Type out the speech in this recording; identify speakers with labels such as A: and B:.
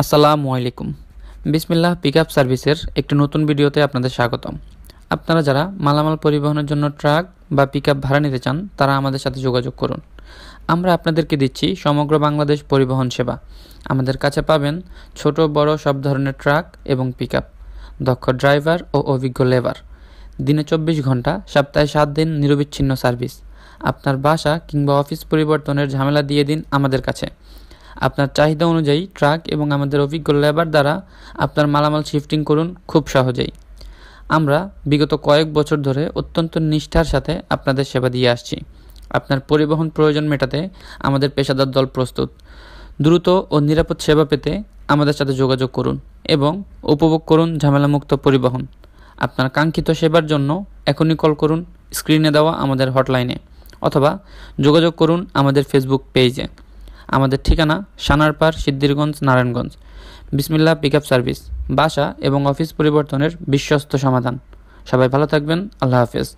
A: আসসালামু আলাইকুম। বিসমিল্লাহ পিকআপ সার্ভিসের একটি নতুন ভিডিওতে আপনাদের স্বাগতম। আপনারা যারা মালামাল পরিবহনের জন্য ট্রাক বা পিকআপ ভাড়া নিতে চান তারা আমাদের সাথে যোগাযোগ করুন। আমরা আপনাদেরকে দিচ্ছি সমগ্র বাংলাদেশ পরিবহন সেবা। আমাদের কাছে পাবেন ছোট বড় সব ধরনের ট্রাক এবং পিকআপ, দক্ষ ড্রাইভার ও অভিজ্ঞ লেবার, দিনে 24 ঘন্টা সপ্তাহে 7 দিন নিরবিচ্ছিন্ন সার্ভিস। আপনার বাসা কিংবা অফিস পরিবর্তনের ঝামেলা দিয়ে দিন আমাদের কাছে। আপনার চাহিদা অনুযায়ী ট্রাক এবং আমাদের অভিজ্ঞ লেবার দ্বারা আপনার মালামাল শিফটিং করুন খুব সহজেই। আমরা বিগত কয়েক বছর ধরে অত্যন্ত নিষ্ঠার সাথে আপনাদের সেবা দিয়ে আসছি। আপনার পরিবহন প্রয়োজন মেটাতে আমাদের পেশাদার দল প্রস্তুত। দ্রুত ও নিরাপদ সেবা পেতে আমাদের সাথে যোগাযোগ করুন এবং উপভোগ করুন ঝামেলামুক্ত পরিবহন। আপনার কাঙ্ক্ষিত সেবার জন্য এখনই কল করুন স্ক্রিনে দেওয়া আমাদের হটলাইনে, অথবা যোগাযোগ করুন আমাদের ফেসবুক পেজে। আমাদের ঠিকানা সানারপাড়, সিদ্ধিরগঞ্জ, নারায়ণগঞ্জ। বিসমিল্লাহ পিকআপ সার্ভিস, বাসা এবং অফিস পরিবর্তনের বিশ্বস্ত সমাধান। সবাই ভালো থাকবেন। আল্লাহ হাফেজ।